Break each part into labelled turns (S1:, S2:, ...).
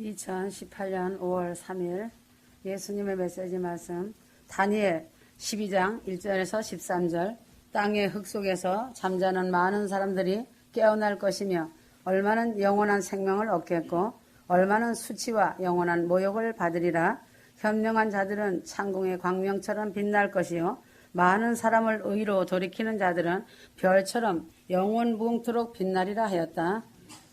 S1: 2018년 5월 3일 예수님의 메시지 말씀 다니엘 12장 1절에서 13절. 땅의 흙 속에서 잠자는 많은 사람들이 깨어날 것이며 얼마는 영원한 생명을 얻겠고 얼마는 수치와 영원한 모욕을 받으리라. 현명한 자들은 창공의 광명처럼 빛날 것이요 많은 사람을 의로 돌이키는 자들은 별처럼 영원 무궁토록 빛나리라 하였다.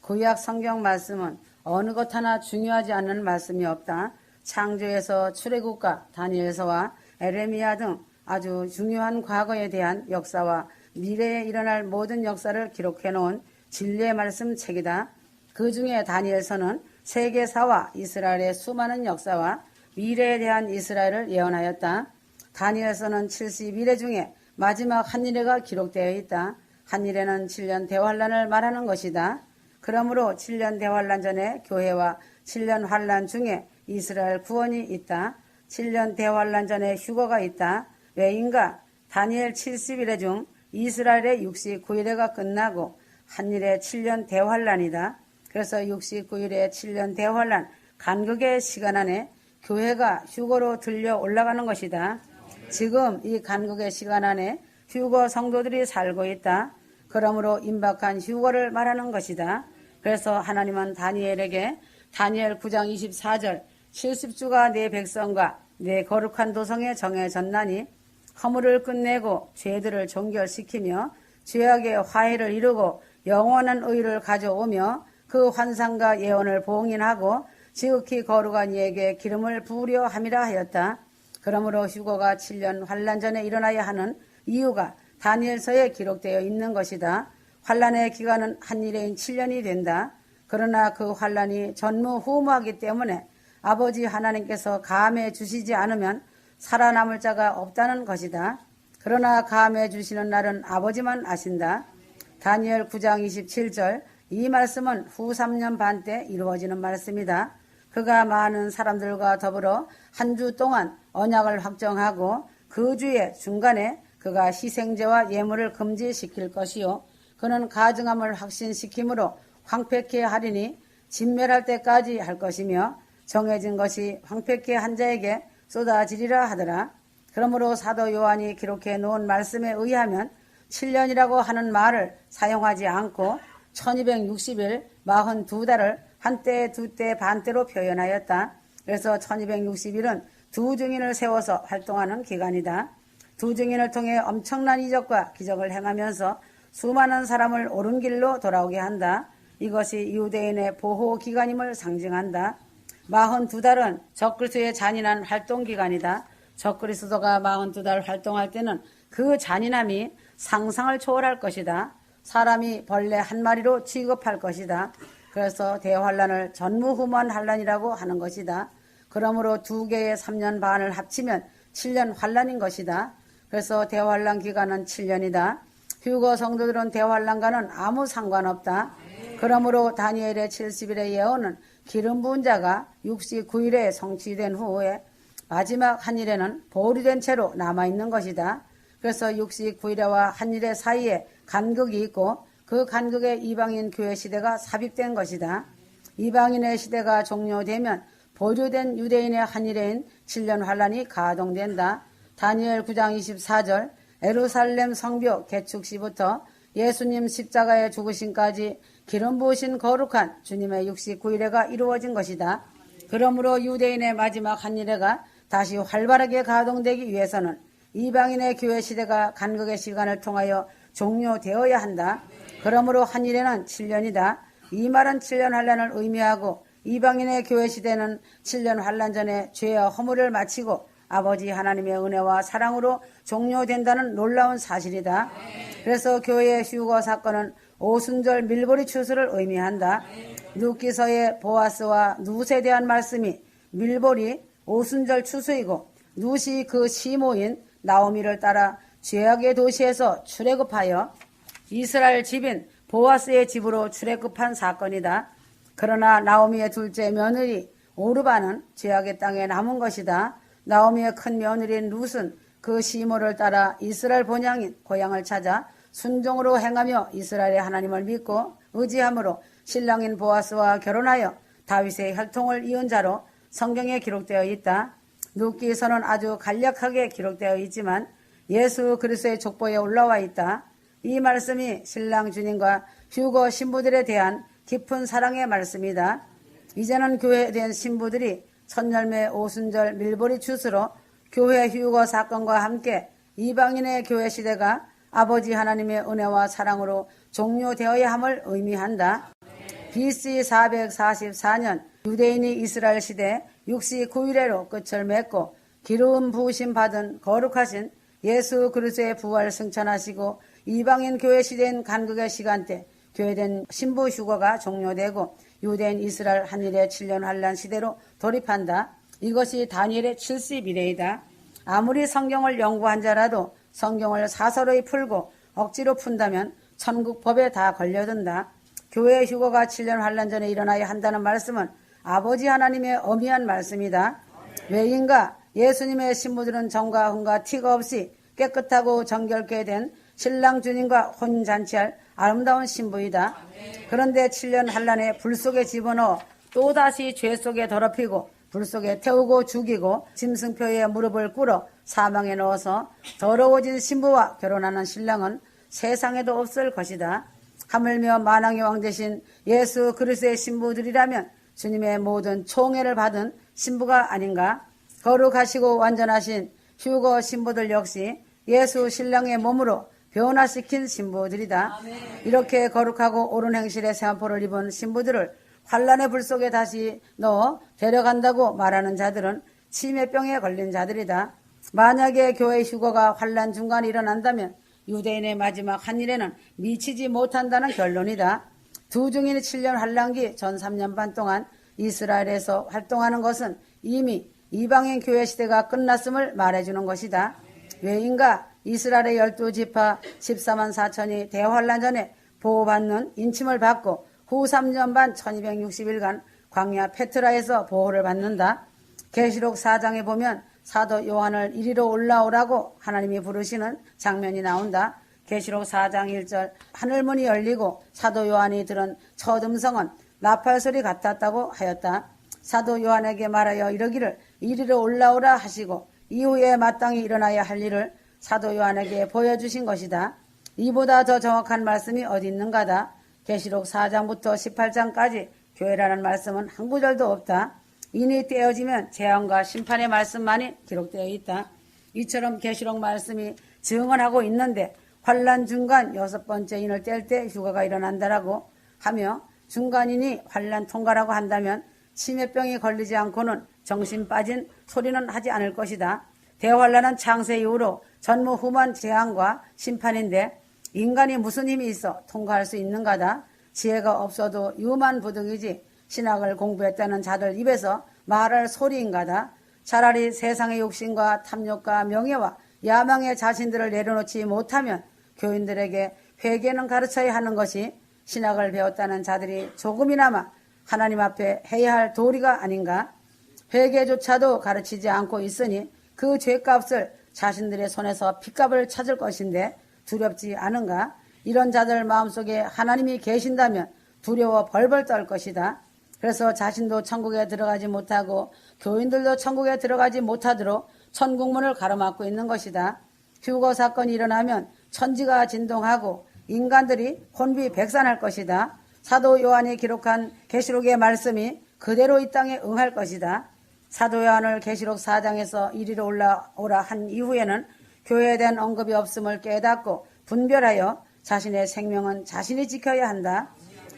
S1: 구약 성경 말씀은 어느 것 하나 중요하지 않는 말씀이 없다. 창조에서 출애굽과 다니엘서와 에레미야 등 아주 중요한 과거에 대한 역사와 미래에 일어날 모든 역사를 기록해 놓은 진리의 말씀 책이다. 그 중에 다니엘서는 세계사와 이스라엘의 수많은 역사와 미래에 대한 이스라엘을 예언하였다. 다니엘서는 71회 중에 마지막 한 일회가 기록되어 있다. 한 일회는 7년 대환란을 말하는 것이다. 그러므로 7년 대환란 전에 교회와 7년 환란 중에 이스라엘 구원이 있다. 7년 대환란 전에 휴거가 있다. 왜인가? 다니엘 71회 중 이스라엘의 69일회가 끝나고 한 일에 7년 대환란이다. 그래서 69일에 7년 대환란 간극의 시간 안에 교회가 휴거로 들려 올라가는 것이다. 지금 이 간극의 시간 안에 휴거 성도들이 살고 있다. 그러므로 임박한 휴거를 말하는 것이다. 그래서 하나님은 다니엘에게 다니엘 9장 24절 70주가 내 백성과 내 거룩한 도성에 정해졌나니 허물을 끝내고 죄들을 종결시키며 죄악의 화해를 이루고 영원한 의를 가져오며 그 환상과 예언을 봉인하고 지극히 거룩한 이에게 기름을 부으려 함이라 하였다. 그러므로 휴거가 7년 환란 전에 일어나야 하는 이유가 다니엘서에 기록되어 있는 것이다. 환란의 기간은 한 일회인 7년이 된다. 그러나 그 환란이 전무후무하기 때문에 아버지 하나님께서 감해 주시지 않으면 살아남을 자가 없다는 것이다. 그러나 감해 주시는 날은 아버지만 아신다. 다니엘 9장 27절 이 말씀은 후 3년 반 때 이루어지는 말씀이다. 그가 많은 사람들과 더불어 한 주 동안 언약을 확정하고 그 주의 중간에 그가 희생제와 예물을 금지시킬 것이요 그는 가증함을 확신시키므로 황폐케 하리니 진멸할 때까지 할 것이며 정해진 것이 황폐케 한 자에게 쏟아지리라 하더라. 그러므로 사도 요한이 기록해 놓은 말씀에 의하면 7년이라고 하는 말을 사용하지 않고 1260일 42달을 한때 두때 반때로 표현하였다. 그래서 1260일은 두 증인을 세워서 활동하는 기간이다. 두 증인을 통해 엄청난 이적과 기적을 행하면서 수많은 사람을 옳은 길로 돌아오게 한다. 이것이 유대인의 보호 기간임을 상징한다. 42달은 적그리스도의 잔인한 활동 기간이다. 적그리스도가 42달 활동할 때는 그 잔인함이 상상을 초월할 것이다. 사람이 벌레 한 마리로 취급할 것이다. 그래서 대환란을 전무후무한 환란이라고 하는 것이다. 그러므로 두 개의 3년 반을 합치면 7년 환란인 것이다. 그래서 대환란 기간은 7년이다. 휴거 성도들은 대환란과는 아무 상관없다. 그러므로 다니엘의 70일의 예언은 기름 부은 자가 69일에 성취된 후에 마지막 한 일에는 보류된 채로 남아있는 것이다. 그래서 69일에와 한 일의 사이에 간극이 있고 그 간극에 이방인 교회 시대가 삽입된 것이다. 이방인의 시대가 종료되면 보류된 유대인의 한 일에인 7년 환란이 가동된다. 다니엘 9장 24절 예루살렘 성벽 개축 시부터 예수님 십자가에 죽으심까지 기름 부으신 거룩한 주님의 69일회가 이루어진 것이다. 그러므로 유대인의 마지막 한 일회가 다시 활발하게 가동되기 위해서는 이방인의 교회 시대가 간극의 시간을 통하여 종료되어야 한다. 그러므로 한 일회는 7년이다. 이 말은 7년 환란을 의미하고 이방인의 교회 시대는 7년 환란 전에 죄와 허물을 마치고 아버지 하나님의 은혜와 사랑으로 종료된다는 놀라운 사실이다. 그래서 교회의 휴거 사건은 오순절 밀보리 추수를 의미한다. 룻기서의 보아스와 룻에 대한 말씀이 밀보리 오순절 추수이고 룻이 그 시모인 나오미를 따라 죄악의 도시에서 출애굽하여 이스라엘 집인 보아스의 집으로 출애굽한 사건이다. 그러나 나오미의 둘째 며느리 오르바는 죄악의 땅에 남은 것이다. 나오미의 큰 며느리인 룻은 그 시모를 따라 이스라엘 본향인 고향을 찾아 순종으로 행하며 이스라엘의 하나님을 믿고 의지함으로 신랑인 보아스와 결혼하여 다윗의 혈통을 이은 자로 성경에 기록되어 있다. 룻기서는 아주 간략하게 기록되어 있지만 예수 그리스도의 족보에 올라와 있다. 이 말씀이 신랑 주님과 휴거 신부들에 대한 깊은 사랑의 말씀이다. 이제는 교회된 신부들이 첫열매 오순절 밀보리 슛으로 교회 휴거 사건과 함께 이방인의 교회 시대가 아버지 하나님의 은혜와 사랑으로 종료되어야 함을 의미한다. BC 444년 유대인이 이스라엘 시대 69일에로 끝을 맺고 기름 부으심 받은 거룩하신 예수 그리스도의 부활 승천하시고 이방인 교회 시대인 간극의 시간대 교회된 신부 휴거가 종료되고 유대인 이스라엘 한일의 7년 환란 시대로 돌입한다. 이것이 다니엘의 70일이다. 아무리 성경을 연구한 자라도 성경을 사서로이 풀고 억지로 푼다면 천국 법에 다 걸려든다. 교회 휴거가 7년 환란 전에 일어나야 한다는 말씀은 아버지 하나님의 엄미한 말씀이다. 왜인가? 예수님의 신부들은 정과 흥과 티가 없이 깨끗하고 정결케 된 신랑 주님과 혼잔치할 아름다운 신부이다. 그런데 7년 환란에 불 속에 집어넣어 또다시 죄 속에 더럽히고 불 속에 태우고 죽이고 짐승표에 무릎을 꿇어 사망에 넣어서 더러워진 신부와 결혼하는 신랑은 세상에도 없을 것이다. 하물며 만왕의 왕 되신 예수 그리스도의 신부들이라면 주님의 모든 총애를 받은 신부가 아닌가? 거룩하시고 완전하신 휴거 신부들 역시 예수 신랑의 몸으로 변화시킨 신부들이다. 아멘. 이렇게 거룩하고 옳은 행실의 세마포를 입은 신부들을 환란의 불 속에 다시 넣어 데려간다고 말하는 자들은 치매병에 걸린 자들이다. 만약에 교회 휴거가 환란 중간에 일어난다면 유대인의 마지막 한 일에는 미치지 못한다는 결론이다. 두 증인이 7년 환란기 전 3년 반 동안 이스라엘에서 활동하는 것은 이미 이방인 교회 시대가 끝났음을 말해주는 것이다. 왜인가? 이스라엘의 12지파 14만 4천이 대환란 전에 보호받는 인침을 받고 후 3년 반 1260일간 광야 페트라에서 보호를 받는다. 계시록 4장에 보면 사도 요한을 이리로 올라오라고 하나님이 부르시는 장면이 나온다. 계시록 4장 1절 하늘문이 열리고 사도 요한이 들은 첫 음성은 나팔소리 같았다고 하였다. 사도 요한에게 말하여 이르기를 이리로 올라오라 하시고 이후에 마땅히 일어나야 할 일을 사도 요한에게 보여주신 것이다. 이보다 더 정확한 말씀이 어디 있는가다. 계시록 4장부터 18장까지 교회라는 말씀은 한 구절도 없다. 인이 떼어지면 재앙과 심판의 말씀만이 기록되어 있다. 이처럼 계시록 말씀이 증언하고 있는데 환란 중간 6번째 인을 뗄 때 휴거가 일어난다라고 하며 중간인이 환란 통과라고 한다면 치매병이 걸리지 않고는 정신 빠진 소리는 하지 않을 것이다. 대환란은 창세 이후로 전무후무한 재앙과 심판인데 인간이 무슨 힘이 있어 통과할 수 있는가다. 지혜가 없어도 유만부득이지 신학을 공부했다는 자들 입에서 말할 소리인가다. 차라리 세상의 욕심과 탐욕과 명예와 야망의 자신들을 내려놓지 못하면 교인들에게 회개는 가르쳐야 하는 것이 신학을 배웠다는 자들이 조금이나마 하나님 앞에 해야 할 도리가 아닌가. 회개조차도 가르치지 않고 있으니 그 죄값을 자신들의 손에서 핏값을 찾을 것인데 두렵지 않은가? 이런 자들 마음속에 하나님이 계신다면 두려워 벌벌 떨 것이다. 그래서 자신도 천국에 들어가지 못하고 교인들도 천국에 들어가지 못하도록 천국문을 가로막고 있는 것이다. 휴거 사건이 일어나면 천지가 진동하고 인간들이 혼비백산할 것이다. 사도 요한이 기록한 계시록의 말씀이 그대로 이 땅에 응할 것이다. 사도 요한을 계시록 4장에서 이리로 올라오라 한 이후에는 교회에 대한 언급이 없음을 깨닫고 분별하여 자신의 생명은 자신이 지켜야 한다.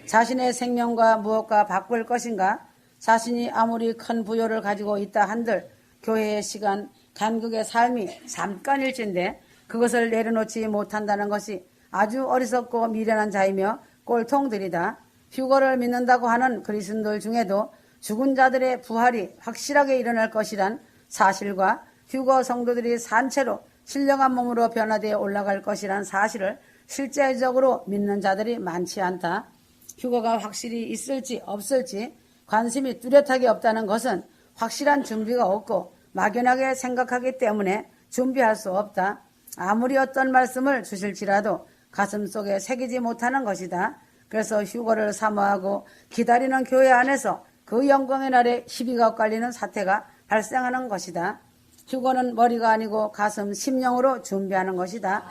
S1: 자신의 생명과 무엇과 바꿀 것인가? 자신이 아무리 큰 부요를 가지고 있다 한들 교회의 시간, 간극의 삶이 잠깐일진데 그것을 내려놓지 못한다는 것이 아주 어리석고 미련한 자이며 꼴통들이다. 휴거를 믿는다고 하는 그리스도인들 중에도 죽은 자들의 부활이 확실하게 일어날 것이란 사실과 휴거 성도들이 산채로 신령한 몸으로 변화되어 올라갈 것이란 사실을 실제적으로 믿는 자들이 많지 않다. 휴거가 확실히 있을지 없을지 관심이 뚜렷하게 없다는 것은 확실한 준비가 없고 막연하게 생각하기 때문에 준비할 수 없다. 아무리 어떤 말씀을 주실지라도 가슴속에 새기지 못하는 것이다. 그래서 휴거를 사모하고 기다리는 교회 안에서 그 영광의 날에 시비가 엇갈리는 사태가 발생하는 것이다. 휴거는 머리가 아니고 가슴, 심령으로 준비하는 것이다.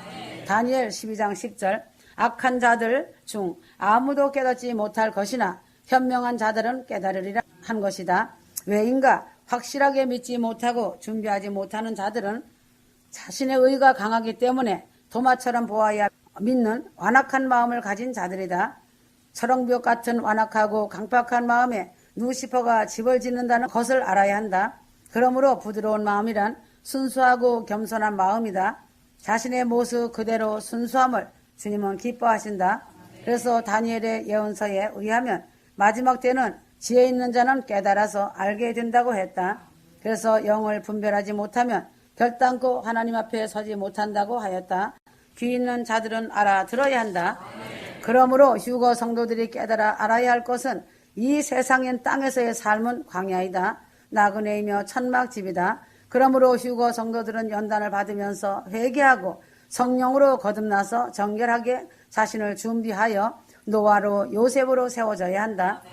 S1: 다니엘 12장 10절 악한 자들 중 아무도 깨닫지 못할 것이나 현명한 자들은 깨달으리라 한 것이다. 왜인가? 확실하게 믿지 못하고 준비하지 못하는 자들은 자신의 의가 강하기 때문에 도마처럼 보아야 믿는 완악한 마음을 가진 자들이다. 철옹벽 같은 완악하고 강팍한 마음에 누시퍼가 집을 짓는다는 것을 알아야 한다. 그러므로 부드러운 마음이란 순수하고 겸손한 마음이다. 자신의 모습 그대로 순수함을 주님은 기뻐하신다. 그래서 다니엘의 예언서에 의하면 마지막 때는 지혜 있는 자는 깨달아서 알게 된다고 했다. 그래서 영을 분별하지 못하면 결단코 하나님 앞에 서지 못한다고 하였다. 귀 있는 자들은 알아들어야 한다. 그러므로 휴거 성도들이 깨달아 알아야 할 것은 이 세상엔 땅에서의 삶은 광야이다. 나그네이며 천막집이다. 그러므로 휴거 성도들은 연단을 받으면서 회개하고 성령으로 거듭나서 정결하게 자신을 준비하여 노아로 요셉으로 세워져야 한다.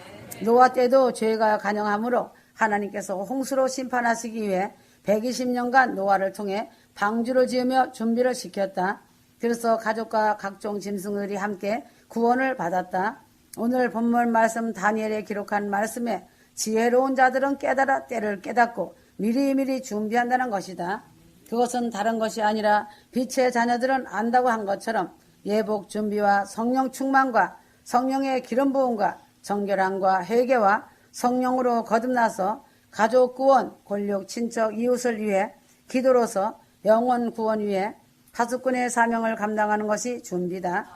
S1: 노아 때도 죄가 간영하므로 하나님께서 홍수로 심판하시기 위해 120년간 노아를 통해 방주를 지으며 준비를 시켰다. 그래서 가족과 각종 짐승들이 함께 구원을 받았다. 오늘 본문 말씀 다니엘에 기록한 말씀에 지혜로운 자들은 깨달아 때를 깨닫고 미리미리 준비한다는 것이다. 그것은 다른 것이 아니라 빛의 자녀들은 안다고 한 것처럼 예복 준비와 성령 충만과 성령의 기름 부음과 정결함과 회개와 성령으로 거듭나서 가족 구원, 권력, 친척, 이웃을 위해 기도로서 영원 구원 위해 파수꾼의 사명을 감당하는 것이 준비다.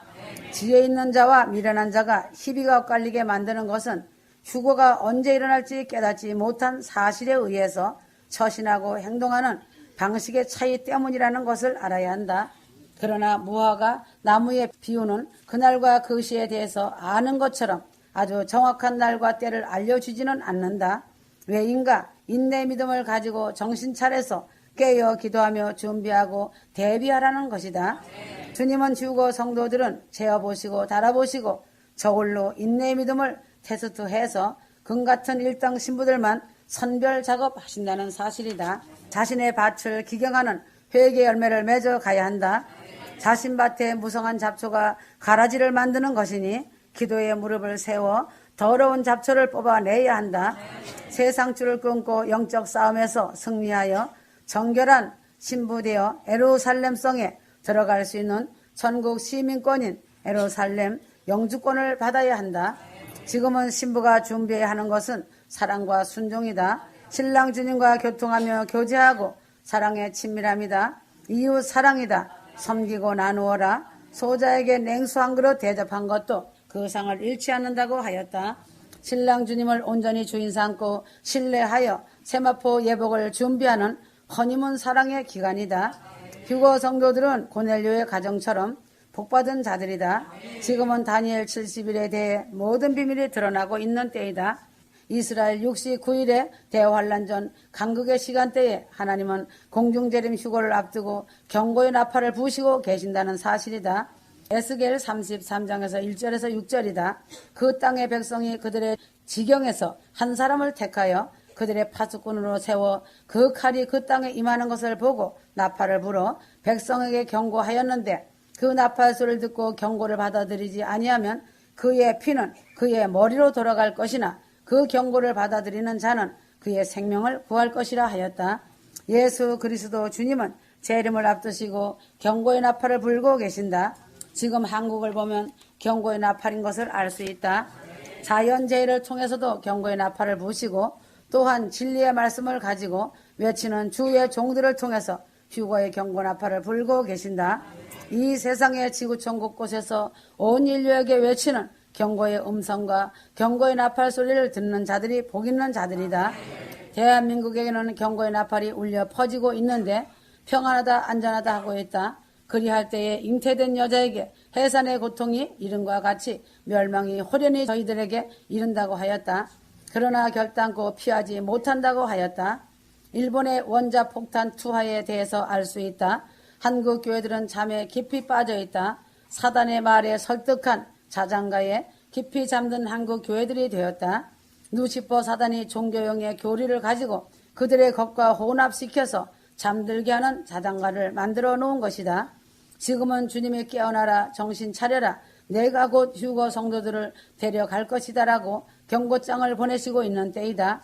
S1: 지혜 있는 자와 미련한 자가 희비가 엇갈리게 만드는 것은 휴거가 언제 일어날지 깨닫지 못한 사실에 의해서 처신하고 행동하는 방식의 차이 때문이라는 것을 알아야 한다. 그러나 무화과 나무에 비유는 그날과 그 시에 대해서 아는 것처럼 아주 정확한 날과 때를 알려주지는 않는다. 왜인가? 인내 믿음을 가지고 정신 차려서 깨어 기도하며 준비하고 대비하라는 것이다. 주님은 휴거 성도들은 재어보시고 달아보시고 저울로 인내 믿음을 테스트해서 금같은 1등 신부들만 선별 작업하신다는 사실이다. 자신의 밭을 기경하는 회개 열매를 맺어 가야 한다. 자신 밭에 무성한 잡초가 가라지를 만드는 것이니 기도의 무릎을 세워 더러운 잡초를 뽑아내야 한다. 세상 줄을 끊고 영적 싸움에서 승리하여 정결한 신부되어 에루살렘성에 들어갈 수 있는 전국 시민권인 에루살렘 영주권을 받아야 한다. 지금은 신부가 준비해야 하는 것은 사랑과 순종이다. 신랑 주님과 교통하며 교제하고 사랑의 친밀함이다. 이웃 사랑이다. 섬기고 나누어라. 소자에게 냉수 한 그릇 대접한 것도 그 상을 잃지 않는다고 하였다. 신랑 주님을 온전히 주인 삼고 신뢰하여 세마포 예복을 준비하는 허니문 사랑의 기간이다. 휴거 성도들은 고넬료의 가정처럼 복받은 자들이다. 지금은 다니엘 70일에 대해 모든 비밀이 드러나고 있는 때이다. 이스라엘 69일의 대환란 전 간극의 시간대에 하나님은 공중재림 휴거를 앞두고 경고의 나팔을 부시고 계신다는 사실이다. 에스겔 33장에서 1절에서 6절이다. 그 땅의 백성이 그들의 지경에서 한 사람을 택하여 그들의 파수꾼으로 세워 그 칼이 그 땅에 임하는 것을 보고 나팔을 불어 백성에게 경고하였는데 그 나팔 소리를 듣고 경고를 받아들이지 아니하면 그의 피는 그의 머리로 돌아갈 것이나 그 경고를 받아들이는 자는 그의 생명을 구할 것이라 하였다. 예수 그리스도 주님은 재림을 앞두시고 경고의 나팔을 불고 계신다. 지금 한국을 보면 경고의 나팔인 것을 알 수 있다. 자연재해를 통해서도 경고의 나팔을 부시고 또한 진리의 말씀을 가지고 외치는 주의 종들을 통해서 휴거의 경고 나팔을 불고 계신다. 이 세상의 지구촌 곳곳에서 온 인류에게 외치는 경고의 음성과 경고의 나팔 소리를 듣는 자들이 복 있는 자들이다. 대한민국에게는 경고의 나팔이 울려 퍼지고 있는데 평안하다 안전하다 하고 있다. 그리할 때에 잉태된 여자에게 해산의 고통이 이른과 같이 멸망이 호련히 저희들에게 이른다고 하였다. 그러나 결단코 피하지 못한다고 하였다. 일본의 원자폭탄 투하에 대해서 알 수 있다. 한국 교회들은 잠에 깊이 빠져 있다. 사단의 말에 설득한 자장가에 깊이 잠든 한국 교회들이 되었다. 루시퍼 사단이 종교형의 교리를 가지고 그들의 것과 혼합시켜서 잠들게 하는 자장가를 만들어 놓은 것이다. 지금은 주님이 깨어나라, 정신 차려라, 내가 곧 휴거 성도들을 데려갈 것이다라고 경고장을 보내시고 있는 때이다.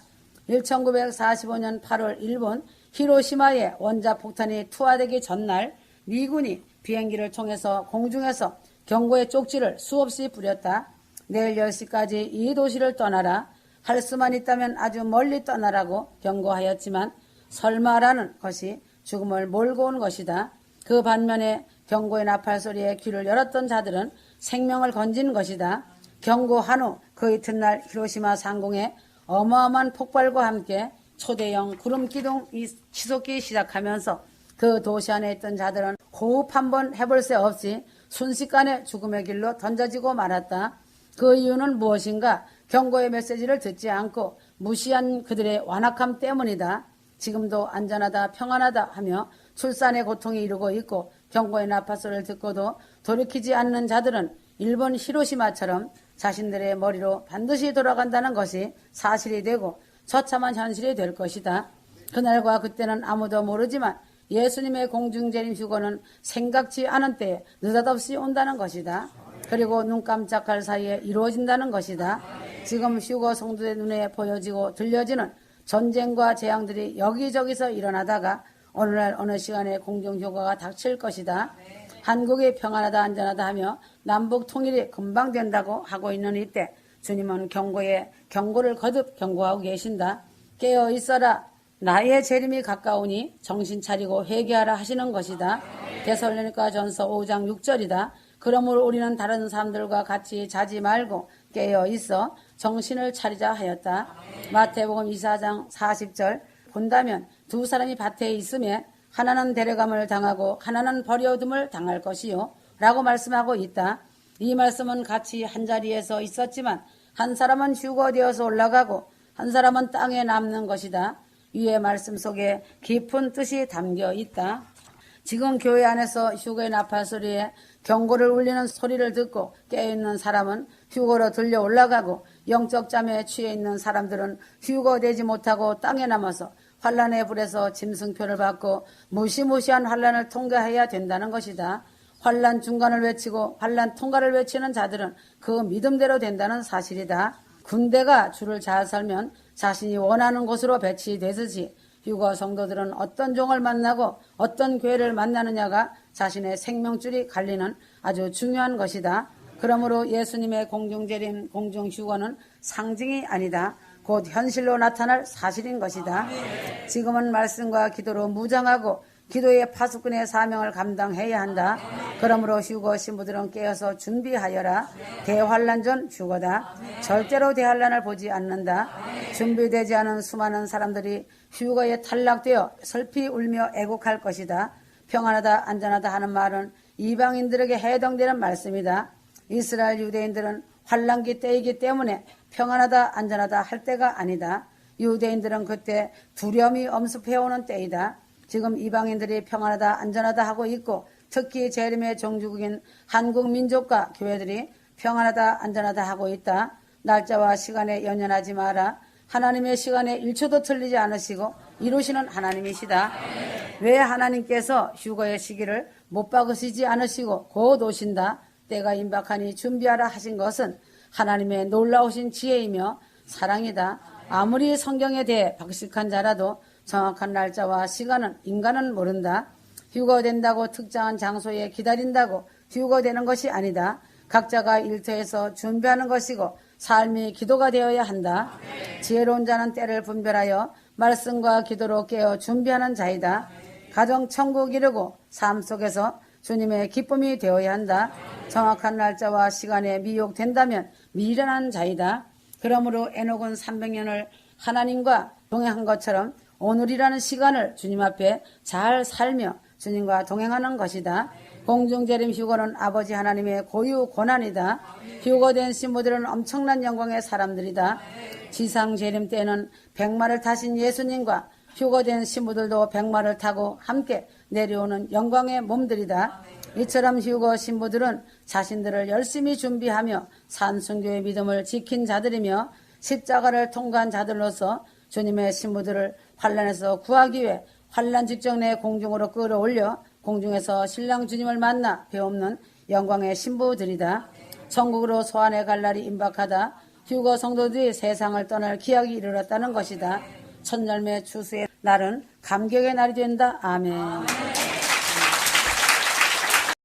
S1: 1945년 8월 일본 히로시마에 원자폭탄이 투하되기 전날 미군이 비행기를 통해서 공중에서 경고의 쪽지를 수없이 뿌렸다. 내일 10시까지 이 도시를 떠나라. 할 수만 있다면 아주 멀리 떠나라고 경고하였지만 설마라는 것이 죽음을 몰고 온 것이다. 그 반면에 경고의 나팔 소리에 귀를 열었던 자들은 생명을 건진 것이다. 경고한 후 그 이튿날 히로시마 상공에 어마어마한 폭발과 함께 초대형 구름기둥이 치솟기 시작하면서 그 도시 안에 있던 자들은 호흡 한번 해볼 새 없이 순식간에 죽음의 길로 던져지고 말았다. 그 이유는 무엇인가? 경고의 메시지를 듣지 않고 무시한 그들의 완악함 때문이다. 지금도 안전하다, 평안하다 하며 출산의 고통이 이르고 있고 경고의 나팔소리를 듣고도 돌이키지 않는 자들은 일본 히로시마처럼 자신들의 머리로 반드시 돌아간다는 것이 사실이 되고 처참한 현실이 될 것이다. 그날과 그때는 아무도 모르지만 예수님의 공중재림 휴거는 생각지 않은 때에 느닷없이 온다는 것이다. 그리고 눈 깜짝할 사이에 이루어진다는 것이다. 지금 휴거 성도의 눈에 보여지고 들려지는 전쟁과 재앙들이 여기저기서 일어나다가 오늘날 어느 시간에 공중휴거가 닥칠 것이다. 한국이 평안하다 안전하다 하며 남북 통일이 금방 된다고 하고 있는 이때 주님은 경고를 거듭 경고하고 계신다. 깨어 있어라. 나의 재림이 가까우니 정신 차리고 회개하라 하시는 것이다. 데살로니가 전서 5장 6절이다. 그러므로 우리는 다른 사람들과 같이 자지 말고 깨어 있어 정신을 차리자 하였다. 마태복음 24장 40절 본다면 두 사람이 밭에 있음에 하나는 데려감을 당하고 하나는 버려둠을 당할 것이요 라고 말씀하고 있다. 이 말씀은 같이 한자리에서 있었지만 한 사람은 휴거되어서 올라가고 한 사람은 땅에 남는 것이다. 위의 말씀 속에 깊은 뜻이 담겨 있다. 지금 교회 안에서 휴거의 나팔 소리에 경고를 울리는 소리를 듣고 깨어있는 사람은 휴거로 들려 올라가고 영적 잠에 취해 있는 사람들은 휴거되지 못하고 땅에 남아서 환란의 불에서 짐승표를 받고 무시무시한 환란을 통과해야 된다는 것이다. 환란 중간을 외치고 환란 통과를 외치는 자들은 그 믿음대로 된다는 사실이다. 군대가 줄을 잘 설면 자신이 원하는 곳으로 배치되듯이 휴거 성도들은 어떤 종을 만나고 어떤 교회를 만나느냐가 자신의 생명줄이 갈리는 아주 중요한 것이다. 그러므로 예수님의 공중재림, 공중휴거는 상징이 아니다. 곧 현실로 나타날 사실인 것이다. 지금은 말씀과 기도로 무장하고 기도의 파수꾼의 사명을 감당해야 한다. 그러므로 휴거 신부들은 깨어서 준비하여라. 대환란 전 휴거다. 절대로 대환란을 보지 않는다. 준비되지 않은 수많은 사람들이 휴거에 탈락되어 슬피 울며 애곡할 것이다. 평안하다 안전하다 하는 말은 이방인들에게 해당되는 말씀이다. 이스라엘 유대인들은 환란기 때이기 때문에 평안하다 안전하다 할 때가 아니다. 유대인들은 그때 두려움이 엄습해오는 때이다. 지금 이방인들이 평안하다 안전하다 하고 있고 특히 재림의 종주국인 한국 민족과 교회들이 평안하다 안전하다 하고 있다. 날짜와 시간에 연연하지 마라. 하나님의 시간에 1초도 틀리지 않으시고 이루시는 하나님이시다. 왜 하나님께서 휴거의 시기를 못 박으시지 않으시고 곧 오신다. 때가 임박하니 준비하라 하신 것은 하나님의 놀라우신 지혜이며 사랑이다. 아무리 성경에 대해 박식한 자라도 정확한 날짜와 시간은 인간은 모른다. 휴거된다고 특정한 장소에 기다린다고 휴거되는 것이 아니다. 각자가 일터에서 준비하는 것이고 삶이 기도가 되어야 한다. 지혜로운 자는 때를 분별하여 말씀과 기도로 깨어 준비하는 자이다. 가정 천국 이루고 삶 속에서 주님의 기쁨이 되어야 한다. 정확한 날짜와 시간에 미혹된다면 미련한 자이다. 그러므로 에녹은 300년을 하나님과 동행한 것처럼 오늘이라는 시간을 주님 앞에 잘 살며 주님과 동행하는 것이다. 공중재림 휴거는 아버지 하나님의 고유 고난이다. 휴거된 신부들은 엄청난 영광의 사람들이다. 지상 재림 때에는 백마를 타신 예수님과 휴거된 신부들도 백마를 타고 함께 내려오는 영광의 몸들이다. 이처럼 휴거 신부들은 자신들을 열심히 준비하며 산sun교의 믿음을 지킨 자들이며 십자가를 통과한 자들로서 주님의 신부들을 환란에서 구하기 위해 환란 직전에 공중으로 끌어올려 공중에서 신랑 주님을 만나 배없는 영광의 신부들이다. 천국으로 소환해 갈 날이 임박하다. 휴거 성도들이 세상을 떠날 기약이 이르렀다는 것이다. 첫열매 추수의 날은 감격의 날이 된다. 아멘.